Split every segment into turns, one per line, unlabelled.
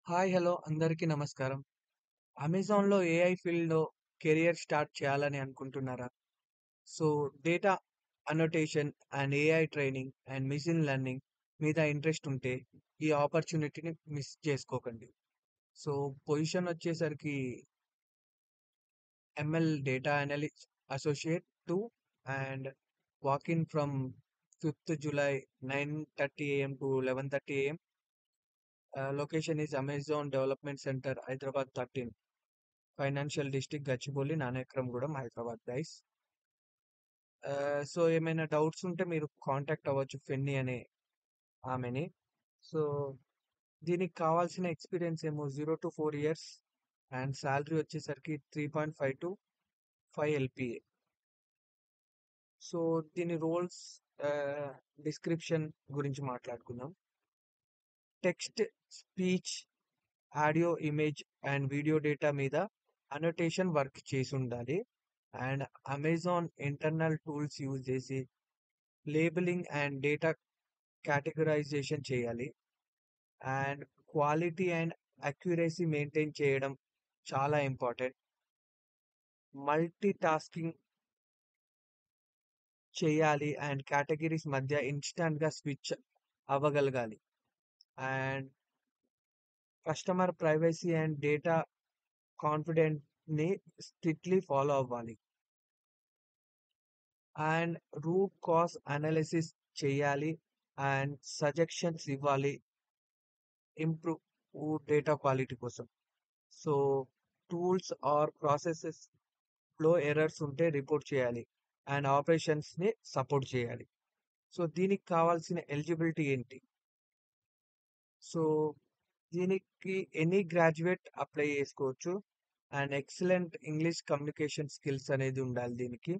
Hi hello అందరికీ నమస్కారం. అమెజాన్‌లో ఏఐ ఫీల్డ్‌లో కెరియర్ స్టార్ట్ చేయాలని అనుకుంటున్నారా? So, data annotation and AI training and machine learning మీద ఇంట్రెస్ట్ ఉంటే ఈ ఆపర్చునిటీని మిస్ చేసుకోకండి. సో, పొజిషన్ వచ్చేసరికి ML data analyst associate 2 and walk in from 5th July 9:30 AM to 11:30 AM. Location is Amazon Development Center, Hyderabad 13. Financial district Gachibowli, Nanakramguda, Hyderabad guys. So, ఏమైనా doubts ఉంటే మీరు contact అవ్వచ్చు Fanny అనే ఆమెని. సో, దీనికి కావాల్సిన ఎక్స్‌పీరియన్స్ ఏమో 0-4 ఇయర్స్ అండ్ సాలరీ వచ్చేసరికి 3.5 to 5 ఎల్‌పిఏ. సో, దీని రోల్స్ డిస్క్రిప్షన్ గురించి మాట్లాడుకుందాం. Text, speech, audio, image and video data మీద అనోటేషన్ వర్క్ చేసుండాలి. And Amazon internal tools use చేసి లేబులింగ్ అండ్ డేటా కేటగరైజేషన్ చేయాలి. And quality and accuracy maintain చేయడం చాలా ఇంపార్టెంట్. మల్టీ టాస్కింగ్ చేయాలి అండ్ కేటగిరీస్ మధ్య ఇన్స్టాంట్‌గా స్విచ్ అవ్వగలగాలి. And customer privacy and data కాన్ఫిడెంట్‌ని స్ట్రిక్ట్‌లీ ఫాలో అవ్వాలి. అండ్ రూట్ కాజ్ అనాలిసిస్ చేయాలి అండ్ సజెషన్స్ ఇవ్వాలి ఇంప్రూవ్ డేటా క్వాలిటీ కోసం. సో, టూల్స్ ఆర్ ప్రాసెసెస్‌లో ఎర్రర్స్ ఉంటే రిపోర్ట్ చేయాలి అండ్ ఆపరేషన్స్‌ని సపోర్ట్ చేయాలి. సో, దీనికి కావాల్సిన ఎలిజిబిలిటీ ఏంటి? సో, దీనికి ఎనీ గ్రాడ్యుయేట్ అప్లై చేసుకోవచ్చు. And excellent English communication skills అనేది ఉండాలి దీనికి.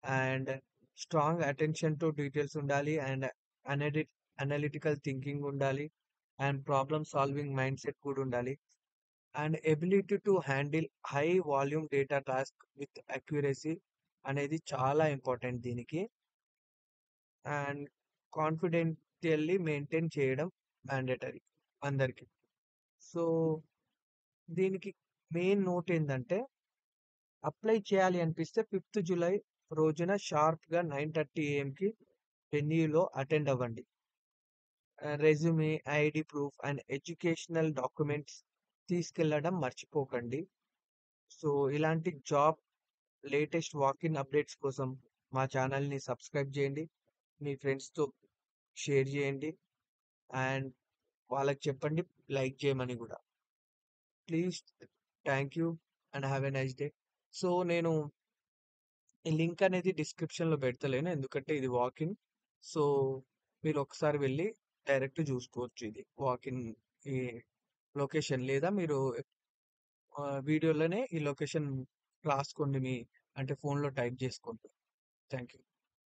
And strong attention to details ఉండాలి అండ్ అనడి అనలిటికల్ థింకింగ్ ఉండాలి and problem solving mind set కూడా ఉండాలి. And ability to handle high volume data task with accuracy అనేది చాలా ఇంపార్టెంట్ దీనికి. అండ్ కాన్ఫిడెంటియల్లీ మెయింటైన్ చేయడం మ్యాండేటరీ అందరికి. సో, దీనికి మెయిన్ నోట్ ఏందంటే అప్లై చేయాలి అనిపిస్తే 5th July రోజున షార్ప్‌గా 9:30 AM వెన్యూలో అటెండ్ అవ్వండి. Resume, ID proof and educational documents తీసుకెళ్లడం మర్చిపోకండి. సో, ఇలాంటి job latest walk in updates కోసం మా ఛానల్‌ని సబ్స్క్రైబ్ చేయండి. మీ ఫ్రెండ్స్‌తో షేర్ చేయండి. అండ్ వాళ్ళకి చెప్పండి లైక్ చేయమని గూడా. Please, thank you and have a nice day. So, నేను ఈ లింక్ అనేది డిస్క్రిప్షన్‌లో పెడతలేను. ఎందుకంటే ఇది వాక్ ఇన్. సో, మీరు ఒకసారి వెళ్లి డైరెక్ట్ చూసుకోవచ్చు ఇది. వాక్ ఇన్ ఈ లొకేషన్ లేదా మీరు వీడియోలోనే ఈ లొకేషన్ రాసుకోండి. అంటే ఫోన్‌లో టైప్ చేసుకోండి. Thank you.